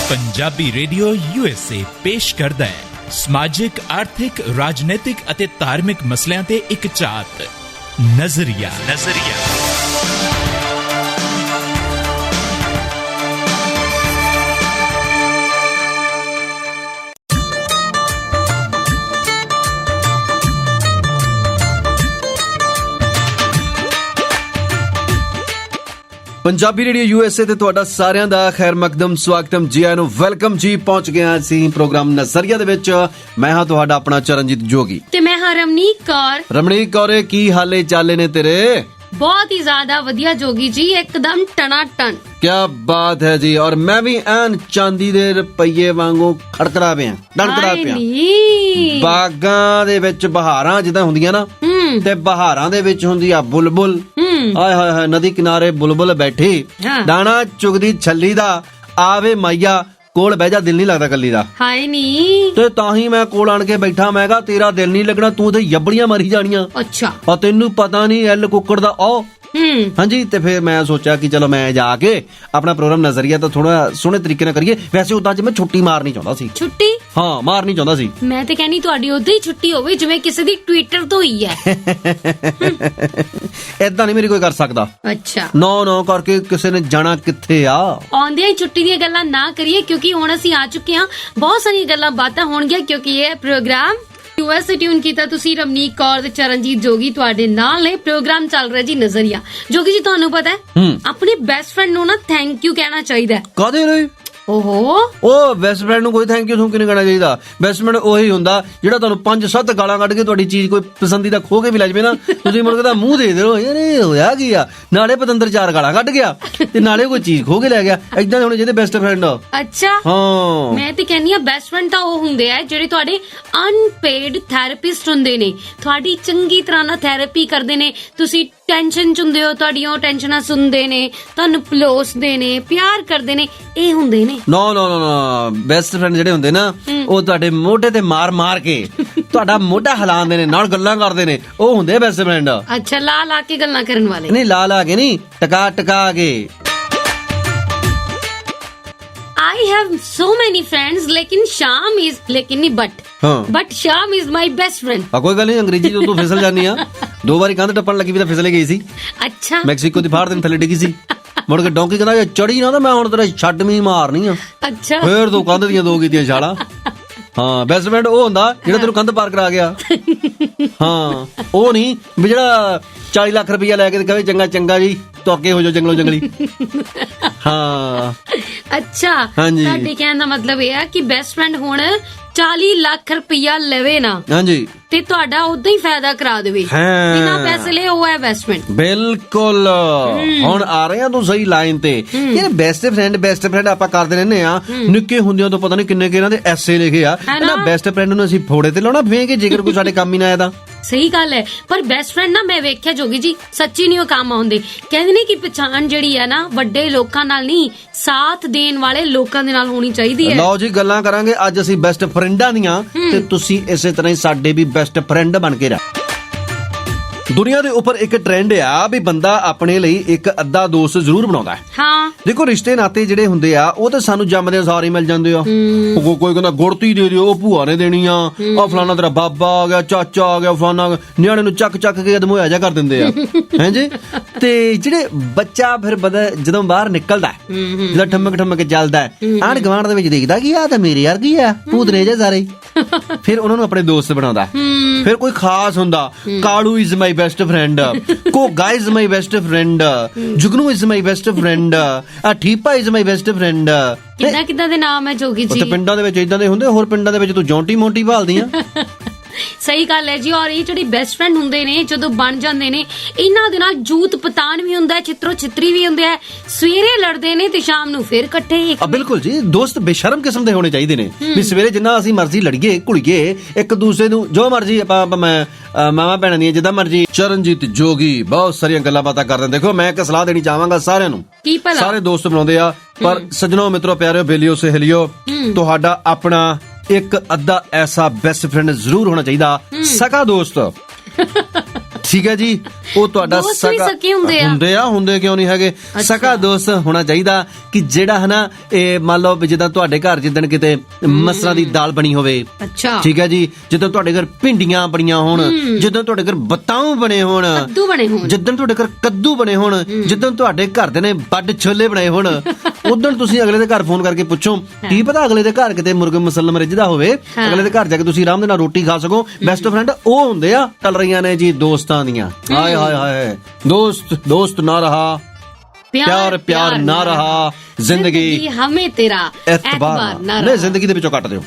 Punjabi radio USA ਪੇਸ਼ ਕਰਦਾ ਹੈ ਸਮਾਜਿਕ, ਆਰਥਿਕ, ਰਾਜਨੀਤਿਕ ਅਤੇ ਧਾਰਮਿਕ ਮਸਲਿਆਂ ਤੇ ਇੱਕ ਝਾਤ। ਨਜ਼ਰੀਆ। ਪੰਜਾਬੀ ਰੇਡੀਓ USA ਤੇ ਤੁਹਾਡਾ ਸਾਰਿਆਂ ਦਾ ਖੈਰ ਮਕਦਮ ਸਵਾਗਤਮ ਜੀ ਆਇਆਂ ਨੂੰ ਵੈਲਕਮ ਜੀ। ਪਹੁੰਚ ਗਏ ਅਸੀਂ ਪ੍ਰੋਗਰਾਮ ਨਜ਼ਰੀਆ ਦੇ ਵਿੱਚ। ਮੈਂ ਹਾਂ ਤੁਹਾਡਾ ਆਪਣਾ ਚਰਨਜੀਤ ਜੋਗੀ ਤੇ ਮੈਂ ਹਾਂ ਰਮਨੀਕ ਕੌਰ। ਰਮਨੀਕ ਕੌਰੇ, ਕੀ ਹਾਲੇ ਚਾਲੇ ਨੇ ਤੇਰੇ? ਬਹੁਤ ਹੀ ਜ਼ਿਆਦਾ ਵਧੀਆ ਜੋਗੀ ਜੀ, ਇੱਕਦਮ ਟਨਾ ਟਨ। ਕਿਆ ਬਾਤ ਹੈ ਜੀ। ਔਰ ਮੈਂ ਵੀ ਐਨ ਚਾਂਦੀ ਦੇ ਰੁਪਈਏ ਵਾਂਗੂ ਖੜਕੜਾ ਪਿਆ, ਡਣਕੜਾ ਪਿਆ। ਬਾਗਾਂ ਦੇ ਵਿੱਚ ਬਹਾਰਾਂ ਜਿੱਦਾਂ ਹੁੰਦੀਆਂ ਨਾ, ਤੇ ਬਹਾਰਾਂ ਦੇ ਵਿੱਚ ਹੁੰਦੀ ਆ ਬੁਲਬੁਲ। ਆਏ ਹਾਏ ਹਾਏ, ਨਦੀ ਕਿਨਾਰੇ ਬੁਲਬੁਲ ਬੈਠੀ, ਦਾਣਾ ਚੁਗਦੀ ਛੱਲੀ ਦਾ, ਆਵੇ ਮਾਈਆ ਕੋਲ ਬਹਿ ਜਾ, ਦਿਲ ਨਹੀਂ ਲੱਗਦਾ ਕੱਲੀ ਦਾ। ਹਾਏ ਨੀ, ਤੇ ਤਾਂ ਹੀ ਮੈਂ ਕੋਲ ਆਣ ਕੇ ਬੈਠਾ। ਮੈਂ ਕਿਹਾ ਤੇਰਾ ਦਿਲ ਨਹੀਂ ਲੱਗਣਾ, ਤੂੰ ਤੇ ਯੱਬੜੀਆਂ ਮਾਰੀ ਜਾਣੀਆਂ। ਅੱਛਾ, ਆ ਤੈਨੂੰ ਪਤਾ ਨਹੀਂ ਐਲ ਕੁੱਕੜ ਦਾ ਉਹ। ਹਾਂਜੀ, ਤੇ ਫਿਰ ਮੈਂ ਸੋਚਿਆ ਕਿ ਚਲੋ ਮੈਂ ਜਾ ਕੇ ਆਪਣਾ ਪ੍ਰੋਗਰਾਮ ਨਜ਼ਰੀਆ ਤਾਂ ਥੋੜਾ ਸੋਹਣੇ ਤਰੀਕੇ ਨਾਲ ਕਰੀਏ। ਵੈਸੇ ਉਦਾਂ ਅੱਜ ਮੈਂ ਛੁੱਟੀ ਮਾਰਨੀ ਚਾਹੁੰਦਾ ਸੀ। ਛੁੱਟੀ? ਹਾਂ, ਮਾਰਨੀ ਚਾਹੁੰਦਾ ਸੀ। ਮੈਂ ਤੇ ਕਹਿੰਦੀ ਤੁਹਾਡੀ ਉਦਾਂ ਹੀ ਛੁੱਟੀ ਹੋਵੇ ਜਿਵੇਂ ਕਿਸੇ ਦੀ ਟਵਿੱਟਰ ਤੋਂ ਹੀ ਹੈ। ਏਦਾਂ ਨਹੀਂ ਮੇਰੀ ਕੋਈ ਕਰ ਸਕਦਾ। ਅੱਛਾ, ਨੋ ਕਰਕੇ ਕਿਸੇ ਨੇ ਜਾਣਾ ਕਿੱਥੇ ਆ। ਆਉਂਦਿਆਂ ਹੀ ਛੁੱਟੀ ਦੀਆਂ ਗੱਲਾਂ ਨਾ ਕਰੀਏ, ਕਿਉਂਕਿ ਹੁਣ ਅਸੀਂ ਆ ਚੁੱਕੇ ਹਾਂ। ਬਹੁਤ ਸਾਰੀਆਂ ਗੱਲਾਂ ਬਾਤਾਂ ਹੋਣਗੀਆਂ, ਕਿਉਂਕਿ ਇਹ ਪ੍ਰੋਗਰਾਮ USA ਟਿਊਨ ਕੀਤਾ ਤੁਸੀਂ। ਰਮਨੀਕ ਕੌਰ ਤੇ ਚਰਨਜੀਤ ਜੋਗੀ ਤੁਹਾਡੇ ਨਾਲ ਨੇ। ਪ੍ਰੋਗਰਾਮ ਚੱਲ ਰਿਹਾ ਜੀ ਨਜ਼ਰੀਆ। ਜੋਗੀ ਜੀ, ਤੁਹਾਨੂੰ ਪਤਾ ਹੈ ਆਪਣੇ ਬੈਸਟ ਫਰੈਂਡ ਨੂੰ ਨਾ ਥੈਂਕ ਯੂ ਕਹਿਣਾ ਚਾਹੀਦਾ। ਕਾਹਦੇ ਲਈ? ਓਹੋ, ਉਹ ਬੈਸਟ ਫਰੈਂਡ ਨੂੰ ਕੋਈ ਥੈਂਕ ਯੂ ਥੂਕ ਨਹੀਂ ਕਹਿਣਾ ਚਾਹੀਦਾ। ਬੈਸਟ ਫਰੈਂਡ ਉਹੀ ਹੁੰਦਾ ਜਿਹੜਾ ਤੁਹਾਨੂੰ 5-7 ਗਾਲਾਂ ਕੱਢ ਕੇ ਤੁਹਾਡੀ ਚੀਜ਼ ਕੋਈ ਪਸੰਦੀਦਾ ਖੋ ਕੇ ਵੀ ਲੈ ਜਾਵੇ ਨਾ, ਤੁਸੀਂ ਮੁੜ ਕੇ ਤਾਂ ਮੂੰਹ ਦੇ ਦਿਓ, ਯਾਰ ਇਹ ਹੋਇਆ ਕੀ ਆ, ਨਾਲੇ ਪਤੰਦਰ 4 ਗਾਲਾਂ ਕੱਢ ਗਿਆ ਤੇ ਨਾਲੇ ਕੋਈ ਚੀਜ਼ ਖੋ ਕੇ ਲੈ ਗਿਆ। ਏਦਾਂ ਹੋਣੇ ਚਾਹੀਦੇ ਬੈਸਟ ਫਰੈਂਡ। ਅੱਛਾ, ਹਾਂ, ਮੈਂ ਤੇ ਕਹਿੰਦੀ ਆ ਬੈਸਟ ਫਰੈਂਡ ਤਾਂ ਉਹ ਹੁੰਦੇ ਆ ਜਿਹੜੇ ਤੁਹਾਡੇ ਅਨਪੇਡ ਥੈਰੇਪਿਸਟ ਹੁੰਦੇ ਨੇ, ਤੁਹਾਡੀ ਚੰਗੀ ਤਰ੍ਹਾਂ ਨਾਲ ਥੈਰੇਪੀ ਕਰਦੇ ਨੇ। ਤੁਸੀਂ ਟੈਨਸ਼ਨ ਚ ਹੁੰਦੇ ਹੋ, ਤੁਹਾਡੀਆਂ ਟੈਨਸ਼ਨਾਂ ਸੁਣਦੇ ਨੇ, ਤੁਹਾਨੂੰ ਪਲੋਸਦੇ ਨੇ, ਪਿਆਰ ਕਰਦੇ ਨੇ, ਇਹ ਹੁੰਦੇ ਨੇ। ਨੋ ਬੈਸਟ ਫਰੈਂਡ ਜਿਹੜੇ ਹੁੰਦੇ ਨਾ, ਉਹ ਤੁਹਾਡੇ ਮੋਢੇ ਤੇ ਮਾਰ ਕੇ ਤੁਹਾਡਾ ਮੋਢਾ ਹਿਲਾਉਂਦੇ ਨੇ, ਨਾਲ ਗੱਲਾਂ ਕਰਦੇ ਨੇ, ਉਹ ਹੁੰਦੇ ਬੈਸਟ ਫਰੈਂਡ। ਅੱਛਾ, ਲਾ ਕੇ ਗੱਲਾਂ ਕਰਨ ਵਾਲੇ ਨਹੀਂ, ਲਾ ਕੇ ਨਹੀਂ, ਟਕਾ ਕੇ। I have so many friends, लेकिन Sham is my best friend। ਕੋਈ ਗੱਲ ਨਹੀਂ, ਅੰਗਰੇਜ਼ੀ ਤੋਂ ਤੂੰ ਫਿਸਲ ਜਾਨੀ ਆ। 2 ਵਾਰੀ ਕੰਧ ਟੱਪਣ ਲੱਗੀ ਵੀ ਤਾਂ ਫਿਸਲੇ ਗਈ ਸੀ। ਅੱਛਾ, ਮੈਕਸੀਕੋ ਦੀ ਫਾੜ ਦੇ ਥੱਲੇ ਡਿੱਗੀ ਸੀ। ਮੁੜ ਕੇ ਡੌਂਕੀ ਕਹਿੰਦਾ ਚੜੀ ਨਾ ਤਾਂ ਮੈਂ ਹੁਣ ਤੇਰਾ ਛੱਡਵੀਂ ਮਾਰਨੀ ਆ। ਅੱਛਾ, ਫੇਰ ਤੂੰ ਕੰਧ ਦੀਆਂ 2 ਕੀਤੀਆਂ ਛਾਲਾਂ। ਹਾਂ, ਬੈਸਟ ਫਰੈਂਡ ਉਹ ਹੁੰਦਾ ਜਿਹੜਾ ਤੈਨੂੰ ਕੰਧ ਪਾਰ ਕਰਾ ਗਿਆ। ਹਾਂ, ਉਹ ਨਹੀਂ ਵੀ ਜਿਹੜਾ 40 ਲੱਖ ਰੁਪਇਆ ਲੈ ਕੇ ਕਹੇ ਚੰਗਾ ਜੀ ਤੁਰ ਕੇ ਹੋ ਜਾਓ ਜੰਗਲੋਂ ਜੰਗਲੀ। ਹਾਂ, ਅੱਛਾ, ਹਾਂਜੀ, ਤੁਹਾਡੇ ਕਹਿਣ ਦਾ ਮਤਲਬ ਇਹ ਆ ਕਿ ਬੈਸਟ ਫਰੈਂਡ ਹੁਣ 40 ਲੱਖ ਰੁਪਇਆ ਲਵੇ ਨਾ, ਹਾਂਜੀ, ਤੇ ਤੁਹਾਡਾ ਉਦਾਂ ਹੀ ਫਾਇਦਾ ਕਰਾ ਦੇਵੇ, ਬਿਨਾਂ ਪੈਸੇ ਲਏ, ਉਹ ਹੈ ਬੈਸਟ ਫਰੈਂਡ। ਬਿਲਕੁਲ। ਹੁਣ ਆ ਰਹੇ ਆ ਤੂੰ ਸਹੀ ਲਾਈਨ ਤੇ। ਇਹ ਬੈਸਟ ਫਰੈਂਡ ਆਪਾਂ ਕਰਦੇ ਰਹਿੰਦੇ ਆ। ਨਿੱਕੇ ਹੁੰਦਿਆਂ ਤੋਂ ਪਤਾ ਨਹੀਂ ਕਿੰਨੇ ਇਹਨਾਂ ਦੇ ਐਸੇ ਲਿਖੇ ਆ ਨਾ, ਬੈਸਟ ਫਰੈਂਡ ਨੂੰ ਅਸੀਂ ਫੋੜੇ ਤੇ ਲਾਉਣਾ ਫੇਂਕੇ ਜੇਕਰ ਕੋਈ ਸਾਡੇ ਕੰਮ ਹੀ ਨਾ ਆਇਆ ਤਾਂ। ਸਹੀ ਗੱਲ ਹੈ, ਪਰ ਬੈਸਟ ਫਰੈਂਡ ਨਾ ਮੈਂ ਵੇਖਿਆ ਜੋਗੀ ਜੀ, ਸੱਚੀ ਨਹੀਂ ਉਹ ਕੰਮ ਆਉਂਦੇ। ਕਹਿੰਦੇ ਨੇ ਕਿ ਪਛਾਣ ਜਿਹੜੀ ਹੈ ਨਾ, ਵੱਡੇ ਲੋਕਾਂ ਨਾਲ ਨਹੀਂ, ਸਾਥ ਦੇਣ ਵਾਲੇ ਲੋਕਾਂ ਦੇ ਨਾਲ ਹੋਣੀ ਚਾਹੀਦੀ ਹੈ। ਲਓ ਜੀ, ਗੱਲਾਂ ਕਰਾਂਗੇ ਅੱਜ ਅਸੀਂ ਬੈਸਟ ਫਰੈਂਡਾਂ ਦੀਆਂ, ਤੇ ਤੁਸੀਂ ਇਸੇ ਤਰ੍ਹਾਂ ਹੀ ਸਾਡੇ ਵੀ ਬੈਸਟ ਫਰੈਂਡ ਬਣ ਕੇ ਰਹਿ। ਦੁਨੀਆ ਦੇ ਉੱਪਰ ਇੱਕ ਟ੍ਰੈਂਡ ਆ ਵੀ ਬੰਦਾ ਆਪਣੇ ਲਈ ਇੱਕ ਅੱਧਾ ਦੋਸਤ ਜ਼ਰੂਰ ਬਣਾਉਂਦਾ ਹੈ। ਹਾਂ, ਦੇਖੋ, ਰਿਸ਼ਤੇ ਨਾਤੇ ਜਿਹੜੇ ਹੁੰਦੇ ਆ ਉਹ ਤੇ ਸਾਨੂੰ ਜੰਮਦੇ ਸਾਰ ਹੀ ਮਿਲ ਜਾਂਦੇ ਆ। ਕੋਈ ਕਹਿੰਦਾ ਗੁੜਤੀ ਦੇ ਦਿਓ, ਉਹ ਭੂਆ ਨੇ ਦੇਣੀ ਆ, ਆ ਫਲਾਣਾ ਤੇਰਾ ਬਾਬਾ ਆ ਗਿਆ, ਚਾਚਾ ਆ ਗਿਆ, ਫਲਾਣਾ, ਨਿਆਣੇ ਨੂੰ ਚੱਕ ਕੇ ਅਦਮੋਇਆ ਜਾ ਕਰ ਦਿੰਦੇ ਆ। ਹਾਂਜੀ, ਤੇ ਜਿਹੜੇ ਬੱਚਾ ਫਿਰ ਜਦੋਂ ਬਾਹਰ ਨਿਕਲਦਾ, ਜਦੋਂ ਠਮਕ ਚੱਲਦਾ, ਆਂਢ ਗੁਆਂਢ ਦੇ ਵਿੱਚ ਦੇਖਦਾ ਕਿ ਆ ਤਾਂ ਮੇਰੇ ਵਰਗੀ ਆ, ਭੂਤ ਨੇ ਜੇ ਸਾਰੇ, ਫਿਰ ਉਹਨਾਂ ਨੂੰ ਆਪਣੇ ਦੋਸਤ ਬਣਾਉਂਦਾ। ਫਿਰ ਕੋਈ ਖਾਸ ਹੁੰਦਾ, Kalu is my best friend, Koga is my best friend, Jugnu is my best friend, Theepa is my best friend. ਕਿੱਦਾਂ ਦੇ ਨਾਮ ਹੈ ਜੋਗੀ ਜੀ? ਪਿੰਡਾਂ ਦੇ ਵਿੱਚ ਇਦਾਂ ਦੇ ਹੁੰਦੇ, ਹੋਰ ਪਿੰਡਾਂ ਦੇ ਵਿੱਚ ਤੂੰ ਜੌਂਟੀ ਮੋਂਟੀ ਭਾਲਦੀ ਆ। ਸਹੀ ਗੱਲ ਹੈ ਜੀ। ਔਰ ਇਹ ਜਿਹੜੇ ਬੈਸਟ ਫਰੈਂਡ ਹੁੰਦੇ ਨੇ, ਜਦੋਂ ਬਣ ਜਾਂਦੇ ਨੇ, ਇਹਨਾਂ ਦੇ ਨਾਲ ਜੂਤ ਪਤਾਨ ਵੀ ਹੁੰਦਾ, ਚਿੱਤਰੋ ਚਿੱਤਰੀ ਵੀ ਹੁੰਦੇ ਆ, ਸਵੇਰੇ ਲੜਦੇ ਨੇ ਤੇ ਸ਼ਾਮ ਨੂੰ ਫੇਰ ਇਕੱਠੇ। ਬਿਲਕੁਲ ਜੀ, ਦੋਸਤ ਬੇਸ਼ਰਮ ਕਿਸਮ ਦੇ ਹੋਣੇ ਚਾਹੀਦੇ ਨੇ ਵੀ ਸਵੇਰੇ ਜਿੰਨਾ ਅਸੀਂ ਮਰਜ਼ੀ ਲੜੀਏ ਘੁਲੀਏ, ਇੱਕ ਦੂਸਰੇ ਨੂੰ ਜੋ ਮਰਜ਼ੀ ਆਪਾਂ ਮੈਂ ਮਾਵਾ ਭੈਣਾਂ ਦੀਆਂ ਜਿੱਦਾਂ ਮਰਜ਼ੀ। ਚਰਨਜੀਤ ਜੋਗੀ ਬਹੁਤ ਸਾਰੀਆਂ ਗੱਲਾਂ ਬਾਤਾਂ ਕਰਦੇ। ਦੇਖੋ, ਮੈਂ ਇੱਕ ਸਲਾਹ ਦੇਣੀ ਚਾਹਾਂਗਾ ਸਾਰਿਆਂ ਨੂੰ। ਕੀ ਭਲਾ? ਸਾਰੇ ਦੋਸਤ ਬਣਾਉਂਦੇ ਆ, ਪਰ ਸੱਜਣੋ, ਮਿੱਤਰੋ, ਪਿਆਰਿਓ, ਬੇਲੀਓ, ਸਹੇਲੀਓ, ਤੁਹਾਡਾ ਆਪਣਾ ਇੱਕ ਅੱਧਾ ਐਸਾ ਬੈਸਟ ਫਰੈਂਡ ਜ਼ਰੂਰ ਹੋਣਾ ਚਾਹੀਦਾ, ਸਕਾ ਦੋਸਤ। ਠੀਕ ਹੈ ਜੀ, ਉਹ ਤੁਹਾਡਾ ਦੋਸਤ ਵੀ ਸਕੇ ਹੁੰਦੇ ਆ। ਹੁੰਦੇ ਕਿਉਂ ਨਹੀਂ ਹੈਗੇ। ਸਕਾ ਦੋਸਤ ਹੋਣਾ ਚਾਹੀਦਾ ਕਿ ਜਿਹੜਾ ਹਨਾ ਇਹ ਮੰਨ ਲਓ ਵੀ ਜਿੱਦਾਂ ਤੁਹਾਡੇ ਘਰ ਜਿੱਦਣ ਕਿਤੇ ਮਸਰਾਂ ਦੀ ਦਾਲ ਬਣੀ ਹੋਵੇ, ਅੱਛਾ ਠੀਕ ਹੈ ਜੀ, ਜਿੱਦਾਂ ਤੁਹਾਡੇ ਘਰ ਭਿੰਡੀਆਂ ਬਣੀਆਂ ਹੋਣ, ਜਿੱਦਾਂ ਤੁਹਾਡੇ ਘਰ ਬਤਾਊ ਬਣੇ ਹੋਣ, ਕੱਦੂ ਬਣੇ ਹੋਣ, ਜਿੱਦਣ ਤੁਹਾਡੇ ਘਰ ਕੱਦੂ ਬਣੇ ਹੋਣ, ਜਿੱਦਣ ਤੁਹਾਡੇ ਘਰ ਦੇ ਨੇ ਵੱਡ ਛੋਲੇ ਬਣਾਏ ਹੋਣ, ਉਦੋਂ ਤੁਸੀਂ ਅਗਲੇ ਦੇ ਘਰ ਫੋਨ ਕਰਕੇ ਪੁੱਛੋ, ਕੀ ਪਤਾ ਅਗਲੇ ਦੇ ਘਰ ਕਿਤੇ ਮੁਰਗੇ ਮੁਸਲਮ ਰਿੱਝਦਾ ਹੋਵੇ, ਅਗਲੇ ਦੇ ਘਰ ਜਾ ਕੇ ਤੁਸੀਂ ਆਰਾਮ ਦੇ ਨਾਲ ਰੋਟੀ ਖਾ ਸਕੋ। ਬੈਸਟ ਫਰੈਂਡ ਉਹ ਹੁੰਦੇ ਆ, ਚੱਲ ਰਹੀਆਂ ਨੇ ਜੀ ਦੋਸਤਾਂ ਦੀਆਂ। ਹਾਏ ਹਾਏ ਹਾਏ, ਦੋਸਤ ਨਾ ਰਹਾ, प्यार ना रहा, जिंदगी हमें तेरा एतबार ना रहा। जिंदगी ਦੇ ਵਿੱਚੋਂ ਕੱਟ ਦਿਓ,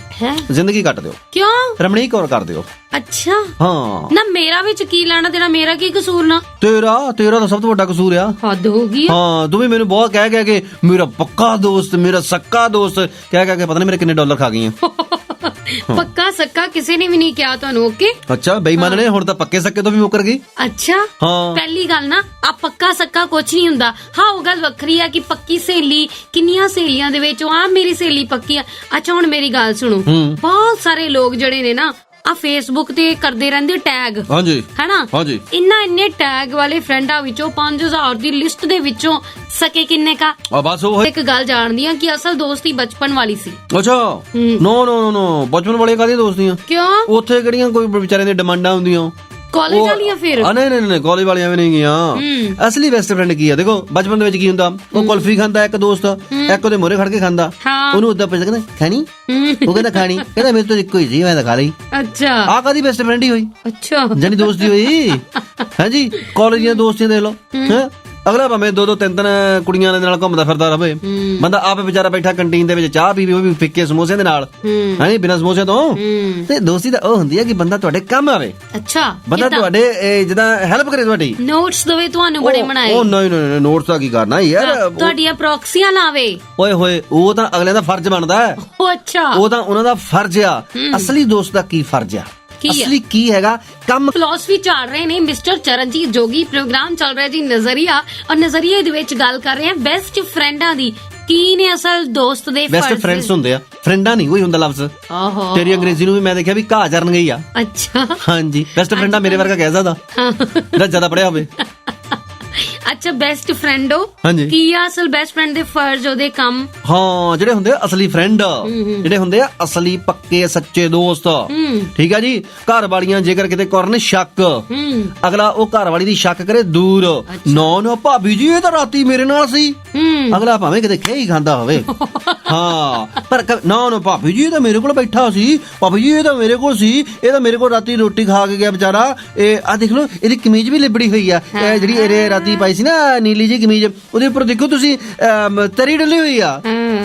ਜ਼ਿੰਦਗੀ ਕੱਟ ਦਿਓ। ਕਿਉਂ? ਰਮਣੀਕ ਕੌਰ ਕਰ ਦਿਓ। ਅੱਛਾ ਹਾਂ ਨਾ, ਮੇਰਾ ਵਿੱਚ ਕੀ ਲੈਣਾ ਦੇਣਾ, ਮੇਰਾ ਕੀ ਕਸੂਰ ਨਾ? ਤੇਰਾ ਤਾਂ ਸਭ ਤੋਂ ਵੱਡਾ ਕਸੂਰ ਆ। ਹੱਦ ਹੋ ਗਈ। ਹਾਂ ਤੂੰ ਵੀ ਮੈਨੂੰ ਬਹੁਤ ਕਹਿ ਕੇ ਮੇਰਾ ਪੱਕਾ ਦੋਸਤ, ਮੇਰਾ ਸੱਕਾ ਦੋਸਤ ਕਹਿ ਕੇ ਪਤਾ ਨਹੀਂ ਮੇਰੇ ਕਿੰਨੇ ਡਾਲਰ ਖਾ ਗਈ ਆ। ਪੱਕਾ ਸੱਕਾ ਕਿਸੇ ਨੇ ਵੀ ਨਹੀਂ ਕਿਹਾ ਤੁਹਾਨੂੰ। ਓਕੇ ਅੱਛਾ ਬੇਈਮਾਨ ਨੇ ਹੁਣ ਤਾਂ ਪੱਕੇ ਸੱਕੇ ਤੋਂ ਵੀ ਮੁੱਕਰ ਗਈ। ਅੱਛਾ ਹਾਂ ਪਹਿਲੀ ਗੱਲ ਨਾ, ਆ ਪੱਕਾ ਸੱਕਾ ਕੁਛ ਨਹੀਂ ਹੁੰਦਾ। ਹਾਂ ਉਹ ਗੱਲ ਵੱਖਰੀ ਆ ਕਿ ਪੱਕੀ ਸਹੇਲੀ, ਕਿੰਨੀਆਂ ਸਹੇਲੀਆਂ ਦੇ ਵਿੱਚ ਆ ਮੇਰੀ ਸਹੇਲੀ ਪੱਕੀ ਆ। ਅੱਛਾ ਹੁਣ ਮੇਰੀ ਗੱਲ ਸੁਣੋ, ਬਹੁਤ ਸਾਰੇ ਲੋਕ ਜਿਹੜੇ ਨੇ ਨਾ ਆ ਫੇਸਬੁੱਕ ਤੇ ਕਰਦੇ ਰਹਿੰਦੇ ਟੈਗ, ਹਾਂਜੀ ਹੈਨਾ, ਹਾਂਜੀ, ਇੰਨੇ ਟੈਗ ਵਾਲੇ ਫਰੈਂਡਾਂ ਵਿੱਚੋਂ 5000 ਦੀ ਲਿਸਟ ਦੇ ਵਿੱਚੋਂ ਸਕੇ ਕਿੰਨੇ ਕਾ? ਬਸ ਉਹ ਇੱਕ ਗੱਲ ਜਾਣਦੀ ਆ ਕਿ ਅਸਲ ਦੋਸਤੀ ਬਚਪਨ ਵਾਲੀ ਸੀ। ਅੱਛਾ ਨੋ ਬਚਪਨ ਵਾਲੇ ਕਾਹਦੀਆਂ ਦੋਸਤੀਆਂ? ਕਿਉਂ? ਉੱਥੇ ਕਿਹੜੀਆਂ ਕੋਈ ਵਿਚਾਰਿਆਂ ਦੀਆਂ ਡਿਮਾਂਡਾਂ ਹੁੰਦੀਆਂ? ਕਾਲਜ ਵਾਲੀਆਂ ਫਿਰ? ਨਹੀਂ ਕਾਲਜ ਵਾਲੀਆਂ ਵੀ ਨਹੀਂ ਗਈਆਂ। ਅਸਲੀ ਬੈਸਟ ਫਰੈਂਡ ਕੀ ਆ? ਦੇਖੋ ਬਚਪਨ ਦੇ ਵਿੱਚ ਕੀ ਹੁੰਦਾ, ਉਹ ਕੁਲਫੀ ਖਾਂਦਾ ਇੱਕ ਦੋਸਤ, ਇੱਕ ਉਹਦੇ ਮੋਰੇ ਖੜ ਕੇ ਖਾਂਦਾ, ਉਹਨੂੰ ਉਦਾਂ ਪੁੱਛਦਾ ਕਹਿੰਦਾ ਖਾਣੀ, ਉਹ ਕਹਿੰਦਾ ਖਾਣੀ, ਕਹਿੰਦਾ ਮੇਰੇ ਤੋਂ ਇੱਕੋ ਹੀ ਸੀ, ਮੈਂ ਤਾਂ ਖਾ ਲਈ। ਅੱਛਾ ਆ ਕਾਦੀ ਬੈਸਟ ਫਰੈਂਡ ਹੀ ਹੋਈ? ਅੱਛਾ ਜਾਨੀ ਦੋਸਤੀ ਹੋਈ। ਹਾਂਜੀ ਕਾਲਜ ਦੀਆਂ ਦੋਸਤੀਆਂ ਦੇਖ ਲਓ, ਹੈ ਅਗਲਾ ਭਾਵੇਂ 2-2 3-3 ਕੁੜੀਆਂ ਦੇ ਨਾਲ ਘੁੰਮਦਾ ਫਿਰਦਾ ਰਹੇ, ਬੰਦਾ ਆਪ ਵਿਚਾਰਾ ਬੈਠਾ ਕੰਟੀਨ ਦੇ ਵਿੱਚ ਚਾਹ ਪੀਵੇ, ਉਹ ਵੀ ਫਿੱਕੇ ਸਮੋਸਿਆਂ ਦੇ ਨਾਲ, ਹਾਂਜੀ ਬਿਨਾਂ ਸਮੋਸਿਆਂ ਤੋਂ। ਤੇ ਦੋਸਤੀ ਤਾਂ ਉਹ ਹੁੰਦੀ ਹੈ ਕਿ ਬੰਦਾ ਤੁਹਾਡੇ ਕੰਮ ਆਵੇ। ਅੱਛਾ ਬੰਦਾ ਤੁਹਾਡੇ ਜਿੱਦਾਂ ਹੈਲਪ ਕਰੇ, ਤੁਹਾਡੀ ਨੋਟਸ ਦੇਵੇ ਤੁਹਾਨੂੰ ਬੜੇ ਬਣਾਏ। ਉਹ ਨਹੀਂ ਨੋਟਸ ਦਾ ਕੀ ਕਰਨਾ ਯਾਰ, ਤੁਹਾਡੀਆਂ ਪ੍ਰੌਕਸੀਆਂ ਲਾਵੇ। ਓਏ ਹੋਏ ਉਹ ਤਾਂ ਅਗਲੇ ਦਾ ਫਰਜ਼ ਬਣਦਾ ਹੈ। ਅੱਛਾ ਉਹ ਤਾਂ ਉਹਨਾਂ ਦਾ ਫਰਜ਼ ਆ। ਅਸਲੀ ਦੋਸਤ ਦਾ ਕੀ ਫਰਜ਼ ਆ? ਅਸਲੀ ਕੀ ਹੈਗਾ ਕੰਮ? ਫਿਲਾਸਫੀ ਝਾੜ ਰਹੇ ਨੇ ਮਿਸਟਰ ਚਰਨਜੀਤ ਜੋਗੀ। ਪ੍ਰੋਗਰਾਮ ਚੱਲ ਰਿਹਾ ਜੀ ਨਜ਼ਰੀਆ, ਔਰ ਨਜ਼ਰੀਏ ਦੇ ਵਿੱਚ ਗੱਲ ਕਰ ਰਹੇ ਹਾਂ ਬੈਸਟ ਫਰੈਂਡਾਂ ਦੀ। ਕੀ ਨੇ ਅਸਲ ਦੋਸਤ ਦੇ ਫਰਜ਼? ਬੈਸਟ ਫਰੈਂਡਸ ਹੁੰਦੇ ਆ, ਫਰੈਂਡਾਂ ਨਹੀਂ ਕੋਈ ਹੁੰਦਾ ਲਫ਼ਜ਼। ਆਹੋ ਤੇਰੀ ਅੰਗਰੇਜ਼ੀ ਨੂੰ ਵੀ ਮੈਂ ਦੇਖਿਆ ਵੀ ਘਾਹ ਚਰਨ ਗਈ ਆ। ਅੱਛਾ ਹਾਂਜੀ ਬੈਸਟ ਫਰੈਂਡਾਂ ਮੇਰੇ ਵਰਗਾ ਕਹਿ ਸਕਦਾ ਜਿਹੜਾ ਜ਼ਿਆਦਾ ਪੜਿਆ ਹੋਵੇ। ਅੱਛਾ ਬੈਸਟ ਫਰੈਂਡ ਹੋ, ਹਾਂਜੀ। ਕੀ ਆ ਅਸਲ ਬੈਸਟ ਫਰੈਂਡ ਦੇ ਫਰਜ਼, ਉਹਦੇ ਕੰਮ? ਹਾਂ ਜਿਹੜੇ ਹੁੰਦੇ ਆ ਅਸਲੀ ਫਰੈਂਡ, ਜਿਹੜੇ ਹੁੰਦੇ ਆ ਅਸਲੀ ਪੱਕੇ ਸੱਚੇ ਦੋਸਤ, ਠੀਕ ਆ ਜੀ। ਘਰ ਵਾਲੀਆਂ ਜੇਕਰ ਕਿਤੇ ਕਰਨ ਸ਼ੱਕ, ਅਗਲਾ ਉਹ ਘਰ ਵਾਲੀ ਦੀ ਸ਼ੱਕ ਕਰੇ ਦੂਰ। ਨਾ ਭਾਬੀ ਜੀ ਇਹ ਤਾਂ ਰਾਤੀ ਮੇਰੇ ਨਾਲ ਸੀ, ਅਗਲਾ ਭਾਵੇਂ ਕਿਤੇ ਖੇ ਹੀ ਖਾਂਦਾ ਹੋਵੇ, ਹਾਂ ਪਰ ਨਾ ਭਾਬੀ ਜੀ ਇਹ ਤਾਂ ਮੇਰੇ ਕੋਲ ਬੈਠਾ ਸੀ, ਭਾਬੀ ਜੀ ਇਹ ਤਾਂ ਮੇਰੇ ਕੋਲ ਸੀ, ਇਹ ਤਾਂ ਮੇਰੇ ਕੋਲ ਰਾਤੀ ਰੋਟੀ ਖਾ ਕੇ ਗਿਆ ਵਿਚਾਰਾ। ਇਹ ਆ ਦੇਖ ਲਓ ਇਹਦੀ ਕਮੀਜ਼ ਵੀ ਲਿਬੜੀ ਹੋਈ ਆ, ਜਿਹੜੀ ਇਹਦੇ ਰਾਤੀ ਪਾਈ ਸੀ ਨਾ ਨੀਲੀ ਜੀ ਕਮੀਜ਼, ਉਹਦੇ ਉੱਪਰ ਦੇਖੋ ਤੁਸੀਂ ਤਰੀ ਡਲੀ ਹੋਈ ਆ।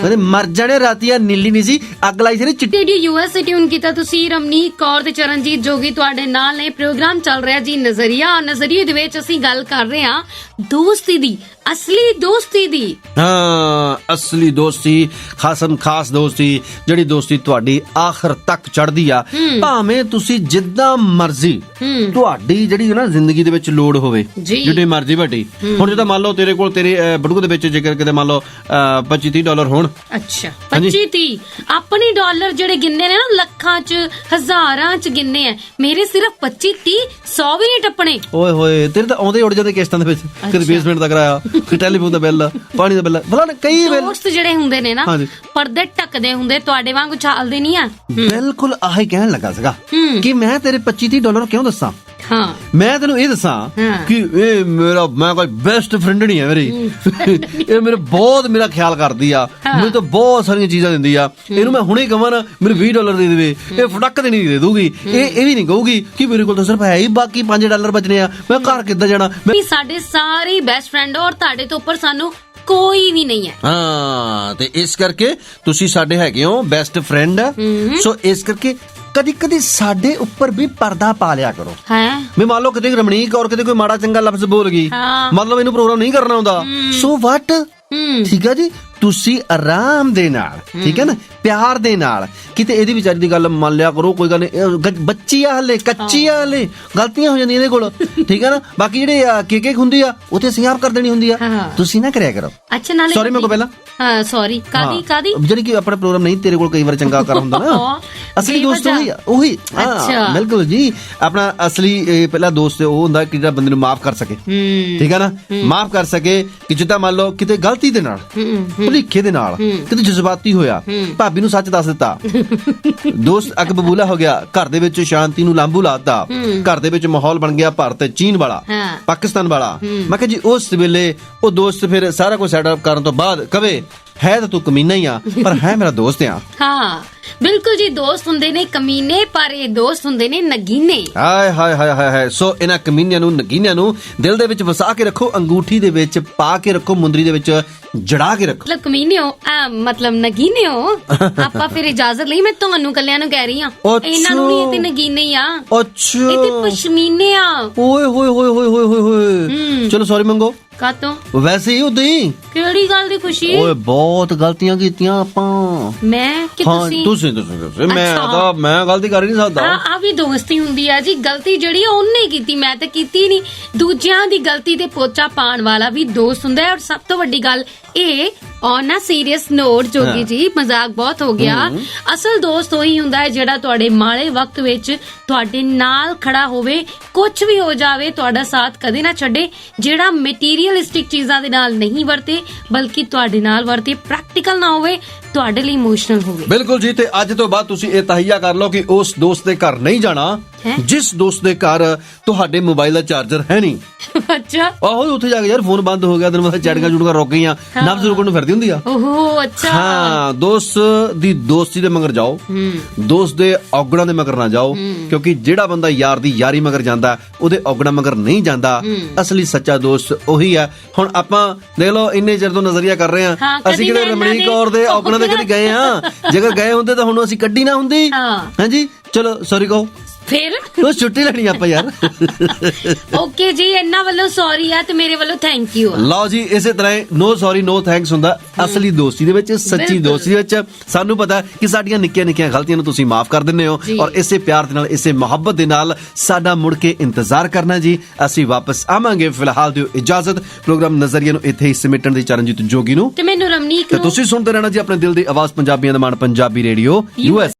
ਉਹਦੇ ਮਰ ਜਾਣੇ ਰਾਤੀ ਆ ਨੀਲੀ ਨਹੀਂ ਸੀ, ਅੱਗ ਲਾਈ ਸੀ ਨਾ ਚਿੱਟੀ। ਰੇਡੀਓ ਯੂਐਸ ਟਿਊਨ ਕੀਤਾ ਤੁਸੀਂ। ਰਮਨੀਕ ਕੌਰ ਤੇ ਚਰਨਜੀਤ ਜੋਗੀ ਤੁਹਾਡੇ ਨਾਲ ਨੇ। ਪ੍ਰੋਗਰਾਮ ਚੱਲ ਰਿਹਾ ਜੀ ਨਜ਼ਰੀਆ, ਔਰ ਨਜ਼ਰੀਏ ਦੇ ਵਿੱਚ ਅਸੀਂ ਗੱਲ ਕਰ ਰਹੇ ਹਾਂ ਦੋਸਤੀ ਦੀ, ਅਸਲੀ ਦੋਸਤੀ ਦੀ। ਹਾਂ ਅਸਲੀ ਦੋਸਤੀ, ਖਾਸ ਦੋਸਤੀ, ਜਿਹੜੀ ਦੋਸਤੀ ਤੁਹਾਡੀ ਆਖਰ ਤੱਕ ਚੜਦੀ ਆ, ਭਾਵੇਂ ਤੁਸੀਂ ਜਿੱਦਾਂ ਮਰਜ਼ੀ ਤੁਹਾਡੀ ਜਿਹੜੀ ਨਾ ਜ਼ਿੰਦਗੀ ਦੇ ਵਿੱਚ ਲੋੜ ਹੋਵੇ, ਜਿੱਡੀ ਮਰਜ਼ੀ ਵੱਡੀ। ਹੁਣ ਜਿੱਦਾਂ ਮੰਨ ਲਓ ਤੇਰੇ ਕੋਲ ਤੇਰੇ ਬਟੂਏ ਦੇ ਵਿੱਚ ਜੇਕਰ ਕਿਤੇ ਮੰਨ ਲਓ 25-30 ਡਾਲਰ ਹੋਣ। ਅੱਛਾ 25-30 ਆਪਣੀ ਡਾਲਰ ਜਿਹੜੇ ਗਿਣਨੇ ਨੇ ਨਾ ਲੱਖਾਂ ਚ ਹਜ਼ਾਰਾਂ ਚ ਗਿਣਨੇ ਆ, ਮੇਰੇ ਸਿਰਫ 25-30 100 ਵੀ ਨਹੀਂ ਟੱਪਣੇ। ਓਏ ਹੋਏ ਤੇਰੇ ਤਾਂ ਆਉਂਦੇ ਉੱਡ ਜਾਂਦੇ ਕਿਸ਼ਤਾਂ ਦੇ ਵਿੱਚ, ਕਦੇ ਬੇਸਮੈਂਟ ਦਾ ਕਿਰਾਇਆ, ਕਦੇ ਟੈਲੀਫੋਨ ਦਾ ਬਿੱਲ, ਪਾਣੀ ਦਾ ਬਿੱਲ, ਭਲਾ ਕਈ ਬਿੱਲ। ਦੋਸਤ ਜਿਹੜੇ ਹੁੰਦੇ ਨੇ ਨਾ ਪਰਦੇ ਢੱਕਦੇ ਹੁੰਦੇ, ਤੁਹਾਡੇ ਵਾਂਗੂ ਚਾਲਦੇ ਨਹੀਂ ਆ। ਬਿਲਕੁਲ ਆਹੀ ਕਹਿਣ ਲੱਗਾ ਸੀਗਾ ਕਿ ਮੈਂ ਤੇਰੇ 25-30 ਡਾਲਰ ਕਿਉਂ ਦੱਸਾਂ। ਹਾਂ ਮੈਂ ਤੈਨੂੰ ਇਹ ਦੱਸਾਂ ਕਿ ਇਹ ਮੈਂ ਕੋਈ ਬੈਸਟ ਫਰੈਂਡ ਨਹੀਂ ਹੈ ਮੇਰੀ, ਇਹ ਮੇਰੇ ਬਹੁਤ ਮੇਰਾ ਖਿਆਲ ਕਰਦੀ ਆ, ਮੈਨੂੰ ਤਾਂ ਬਹੁਤ ਸਾਰੀਆਂ ਚੀਜ਼ਾਂ ਦਿੰਦੀ ਆ। ਇਹਨੂੰ ਮੈਂ ਹੁਣੇ ਕਹਾਂ ਨਾ ਮੈਨੂੰ 20 ਡਾਲਰ ਦੇ ਦੇਵੇ, ਇਹ ਫਟਕ ਦੇ ਨਹੀਂ ਦੇ ਦੂਗੀ। ਇਹ ਵੀ ਨਹੀਂ ਕਹੂਗੀ ਕਿ ਮੇਰੇ ਕੋਲ ਤਾਂ ਸਿਰਫ ਹੈ ਹੀ ਬਾਕੀ 5 ਡਾਲਰ ਬਚਨੇ ਆ, ਮੈਂ ਘਰ ਕਿੱਦਾਂ ਜਾਣਾ। ਸਾਡੇ ਸਾਰੇ ਬੈਸਟ ਫਰੈਂਡ, ਔਰ ਤੁਹਾਡੇ ਤੋਂ ਉੱਪਰ ਸਾਨੂੰ ਕੋਈ ਵੀ ਨਹੀਂ ਹੈ। ਹਾਂ ਤੇ ਇਸ ਕਰਕੇ ਤੁਸੀਂ ਸਾਡੇ ਹੈਗੇ ਹੋ ਬੈਸਟ ਫਰੈਂਡ, ਸੋ ਇਸ ਕਰਕੇ ਕਦੀ ਸਾਡੇ ਉੱਪਰ ਵੀ ਪਰਦਾ ਪਾ ਲਿਆ ਕਰੋ। ਮੈਂ ਮੰਨ ਲਓ ਕਿਤੇ ਰਮਣੀਕ ਔਰ ਕਿਤੇ ਕੋਈ ਮਾੜਾ ਚੰਗਾ ਲਫ਼ਜ਼ ਬੋਲ ਗਈ, ਮਤਲਬ ਇਹਨੂੰ ਪ੍ਰੋਗਰਾਮ ਨਹੀਂ ਕਰਨਾ ਹੁੰਦਾ, ਸੋ ਵਾਟ, ਠੀਕ ਹੈ ਜੀ। ਤੁਸੀਂ ਆਰਾਮ ਦੇ ਨਾਲ, ਠੀਕ ਹੈ ਨਾ, ਪਿਆਰ ਦੇ ਨਾਲ, ਕਿਤੇ ਇਹਦੀ ਵਿਚਾਰੀ ਦੀ ਗੱਲ ਮੰਨ ਲਿਆ ਕਰੋ, ਕੋਈ ਗੱਲ ਨਹੀਂ, ਬੱਚੀ ਆ ਹਲੇ, ਕੱਚੀ ਆ ਹਲੇ, ਗਲਤੀਆਂ ਹੋ ਜਾਂਦੀਆਂ ਇਹਦੇ ਕੋਲ, ਠੀਕ ਹੈ ਨਾ। ਬਾਕੀ ਜਿਹੜੇ ਕੇਕ ਹੁੰਦੀ ਆ ਉਹ ਤੇ ਅਸੀਂ ਆਪ ਕਰ ਦੇਣੀ ਹੁੰਦੀ ਆ, ਤੁਸੀਂ ਨਾ ਕਰਿਆ ਕਰੋ। ਅੱਛਾ, ਨਾਲੇ ਸੌਰੀ ਮੇਰੇ ਕੋਲ ਪਹਿਲਾਂ, ਹਾਂ ਸੌਰੀ, ਕਾਦੀ ਜਿਹੜੀ ਕਿ ਆਪਣਾ ਪ੍ਰੋਗਰਾਮ ਨਹੀਂ ਤੇਰੇ ਕੋਲ ਕਈ ਵਾਰ ਚੰਗਾ ਕਰ ਹੁੰਦਾ ਨਾ, ਅਸਲੀ ਦੋਸਤ ਉਹੀ ਹਾਂ ਬਿਲਕੁਲ ਜੀ, ਆਪਣਾ ਅਸਲੀ ਪਹਿਲਾ ਦੋਸਤ ਉਹ ਹੁੰਦਾ ਕਿ ਜਿਹੜਾ ਬੰਦੇ ਨੂੰ ਮਾਫ ਕਰ ਸਕੇ, ਠੀਕ ਹੈ ਨਾ, ਮਾਫ ਕਰ ਸਕੇ। ਕਿ ਜਿੱਦਾਂ ਮੰਨ ਲਓ ਕਿਤੇ ਗਲਤੀ ਦੇ ਨਾਲ, ਭੁਲੇਖੇ ਦੇ ਨਾਲ, ਕਿਤੇ ਜਜ਼ਬਾਤੀ ਹੋਇਆ, ਭਾਬੀ ਨੂੰ ਸੱਚ ਦੱਸ ਦਿੱਤਾ, ਦੋਸਤ ਅੱਗ ਬਬੂਲਾ ਹੋ ਗਿਆ, ਘਰ ਦੇ ਵਿੱਚ ਸ਼ਾਂਤੀ ਨੂੰ ਲਾਂਭੂ ਲਾਤਾ, ਘਰ ਦੇ ਵਿੱਚ ਮਾਹੌਲ ਬਣ ਗਿਆ ਭਾਰਤ ਚੀਨ ਵਾਲਾ, ਪਾਕਿਸਤਾਨ ਵਾਲਾ। ਮੈਂ ਕਿਹਾ ਜੀ ਉਸ ਵੇਲੇ ਉਹ ਦੋਸਤ ਫਿਰ ਸਾਰਾ ਕੁਝ ਸੈਟ ਅਪ ਕਰਨ ਤੋਂ ਬਾਅਦ ਕਵੇ ਹੈ ਤਾਂ ਤੂੰ ਕਮੀਨਾ ਹੀ ਆ, ਪਰ ਹੈ ਮੇਰਾ ਦੋਸਤ ਆ। ਹਾਂ ਬਿਲਕੁਲ ਜੀ, ਦੋਸਤ ਹੁੰਦੇ ਨੇ ਕਮੀਨੇ, ਪਰ ਇਹ ਦੋਸਤ ਹੁੰਦੇ ਨੇ ਨਗੀਨੇ। ਹਾਏ ਹਾਏ ਹਾਏ ਹਾਏ ਹਾਏ। ਸੋ ਇਹਨਾਂ ਕਮੀਨਿਆਂ ਨੂੰ, ਨਗੀਨਿਆਂ ਨੂੰ ਦਿਲ ਦੇ ਵਿੱਚ ਵਸਾ ਕੇ ਰੱਖੋ, ਅੰਗੂਠੀ ਦੇ ਵਿੱਚ ਪਾ ਕੇ ਰੱਖੋ, ਮੁੰਦਰੀ ਦੇ ਵਿੱਚ ਜੜਾ ਕੇ ਰੱਖੋ। ਮਤਲਬ ਕਮੀਨੇ ਹੋ, ਮਤਲਬ ਨਗੀਨੇ ਹੋ। ਆਪਾਂ ਫਿਰ ਇਜਾਜ਼ਤ ਲਈ, ਮੈਂ ਤੁਹਾਨੂੰ ਕੱਲਿਆਂ ਨੂੰ ਕਹਿ ਰਹੀ ਆ, ਇਹਨਾਂ ਨੂੰ ਨਹੀਂ, ਇਹ ਤੇ ਨਗੀਨੇ ਹੀ ਆ। ਅੱਛਾ, ਇਹ ਤੇ ਪਸ਼ਮੀਨੇ ਆ। ਓਏ ਹੋਏ ਹੋਏ ਹੋਏ ਹੋਏ ਹੋਏ। ਚਲੋ ਸੌਰੀ ਮੰਗੋ। ਕਾਤੋਂ? ਵੈਸੇ ਹੀ ਉਦਾਂ ਹੀ। ਕਿਹੜੀ ਗੱਲ ਦੀ ਖੁਸ਼ੀ? ਓਏ ਬਹੁਤ ਗਲਤੀਆਂ ਕੀਤੀਆਂ ਆਪਾਂ। ਮੈਂ ਕਿ ਤੁਸੀਂ ਮੈਂ ਗਲਤੀ ਕਰ ਹੀ ਨਹੀਂ ਸਕਦਾ। ਆ ਵੀ ਦੋਸਤੀ ਹੁੰਦੀ ਆ ਜੀ, ਗਲਤੀ ਜਿਹੜੀ ਉਹਨੇ ਕੀਤੀ, ਮੈਂ ਤਾਂ ਕੀਤੀ ਨਹੀਂ। ਦੂਜਿਆਂ ਦੀ ਗਲਤੀ ਤੇ ਪੋਚਾ ਪਾਉਣ ਵਾਲਾ ਵੀ ਦੋਸਤ ਹੁੰਦਾ ਹੈ। ਔਰ ਸਭ ਤੋਂ ਵੱਡੀ ਗੱਲ ਇਹ, ਔਨ ਅ ਸੀਰੀਅਸ ਨੋਟ, ਜੋਗੀ ਜੀ ਮਜ਼ਾਕ ਬਹੁਤ ਹੋ ਗਿਆ, ਅਸਲ ਦੋਸਤ ਉਹੀ ਹੁੰਦਾ ਹੈ ਜਿਹੜਾ ਤੁਹਾਡੇ ਮਾੜੇ ਵਕਤ ਵਿੱਚ ਤੁਹਾਡੇ ਨਾਲ ਖੜਾ ਹੋਵੇ, ਕੁਝ ਵੀ ਹੋ ਜਾਵੇ ਤੁਹਾਡਾ ਸਾਥ ਕਦੇ ਨਾ ਛੱਡੇ, ਜਿਹੜਾ ਮਟੀਰੀਅਲਿਸਟਿਕ ਚੀਜ਼ਾਂ ਦੇ ਨਾਲ ਨਹੀਂ ਵਰਤੇ, ਬਲਕਿ ਤੁਹਾਡੇ ਨਾਲ ਵਰਤੇ, ਪ੍ਰੈਕਟੀਕਲ ਨਾ ਹੋਵੇ, ਤੁਹਾਡੇ ਲਈ ਇਮੋਸ਼ਨਲ ਹੋਵੇ। ਬਿਲਕੁਲ ਜੀ। ਤੇ ਅੱਜ ਤੋਂ ਬਾਅਦ ਤੁਸੀਂ ਇਹ ਤਹਈਆ ਕਰ ਲਓ ਕਿ ਉਸ ਦੋਸਤ ਦੇ ਘਰ ਨਹੀਂ ਜਾਣਾ ਜਿਸ ਦੋਸਤ ਦੇ ਘਰ ਤੁਹਾਡੇ ਮੋਬਾਈਲ ਦਾ ਚਾਰਜਰ ਹੈ ਨਹੀਂ। ਅੱਛਾ, ਆਹੋ ਉੱਥੇ ਜਾ ਕੇ ਯਾਰ ਫੋਨ ਬੰਦ ਹੋ ਗਿਆ, ਤੈਨੂੰ ਪਤਾ ਚੜੀਆਂ ਚੁੜੀਆਂ ਰੁਕ ਗਈਆਂ, ਨਬਜ਼ ਰੁਕਣ ਨੂੰ ਫਿਰਦੀ ਹੁੰਦੀ ਆ। ਓਹੋ ਅੱਛਾ। ਹਾਂ, ਦੋਸਤ ਦੀ ਦੋਸਤੀ ਦੇ ਮਗਰ ਜਾਓ, ਦੋਸਤ ਦੇ ਔਗਣਾਂ ਦੇ ਮਗਰ ਨਾ ਜਾਓ, ਕਿਉਂਕਿ ਜਿਹੜਾ ਬੰਦਾ ਯਾਰ ਦੀ ਯਾਰੀ ਮਗਰ ਜਾਂਦਾ ਉਹਦੇ ਔਗਣਾਂ ਮਗਰ ਨਹੀਂ ਜਾਂਦਾ। ਅਸਲੀ ਸੱਚਾ ਦੋਸਤ ਉਹੀ ਹੈ। ਹੁਣ ਆਪਾਂ ਦੇਖ ਲਓ ਇੰਨੇ ਚਿਰ ਤੋਂ ਨਜ਼ਰੀਆ ਕਰ ਰਹੇ ਹਾਂ, ਅਸੀਂ ਕਿਤੇ ਰਮਣੀਕ ਕੌਰ ਦੇ ਔਗਣਾਂ ਦੇ ਕਦੇ ਗਏ ਆ? ਜੇਕਰ ਗਏ ਹੁੰਦੇ ਤਾਂ ਹੁਣ ਅਸੀਂ ਕੱਢੀ ਨਾ ਹੁੰਦੀ। ਹਾਂਜੀ ਚਲੋ ਸੌਰੀ ਕਹੋ, ਫਿਰ ਉਹ ਛੁੱਟੀ ਲੈਣੀ ਆਪਾਂ ਯਾਰ। ਓਕੇ ਜੀ, ਇਹਨਾਂ ਵੱਲੋਂ ਸੌਰੀ ਆ ਤੇ ਮੇਰੇ ਵੱਲੋਂ ਥੈਂਕ ਯੂ। ਲਓ ਜੀ, ਇਸੇ ਤਰ੍ਹਾਂ ਨੋ ਸੌਰੀ ਨੋ ਥੈਂਕਸ ਹੁੰਦਾ ਅਸਲੀ ਦੋਸਤੀ ਦੇ ਵਿੱਚ, ਸੱਚੀ ਦੋਸਤੀ ਦੇ ਵਿੱਚ। ਸਾਨੂੰ ਪਤਾ ਕਿ ਸਾਡੀਆਂ ਨਿੱਕੀਆਂ ਨਿੱਕੀਆਂ ਗਲਤੀਆਂ ਨੂੰ ਤੁਸੀਂ ਮਾਫ ਕਰ ਦਿੰਦੇ ਹੋ, ਔਰ ਇਸੇ ਪਿਆਰ ਦੇ ਨਾਲ, ਇਸੇ ਮੁਹੱਬਤ ਦੇ ਨਾਲ ਸਾਡਾ ਮੁੜ ਕੇ ਇੰਤਜ਼ਾਰ ਕਰਨਾ ਜੀ। ਅਸੀਂ ਵਾਪਸ ਆਵਾਂਗੇ। ਫਿਲਹਾਲ ਦਿਓ ਇਜਾਜ਼ਤ। ਪ੍ਰੋਗਰਾਮ ਨਜ਼ਰੀਆ ਨੂੰ ਇੱਥੇ ਹੀ ਸਮੇਟਣ ਦੀ ਚਰਨਜੀਤ ਜੋਗੀ ਨੂੰ ਤੇ ਮੈਨੂੰ ਰਮਨੀਕ ਤੇ ਤੁਸੀਂ ਸੁਣਦੇ ਰਹਿਣਾ ਜੀ ਆਪਣੇ ਦਿਲ ਦੀ ਆਵਾਜ਼, ਪੰਜਾਬੀਆਂ ਦਾ ਮਾਣ, ਪੰਜਾਬੀ ਰੇਡੀਓ US।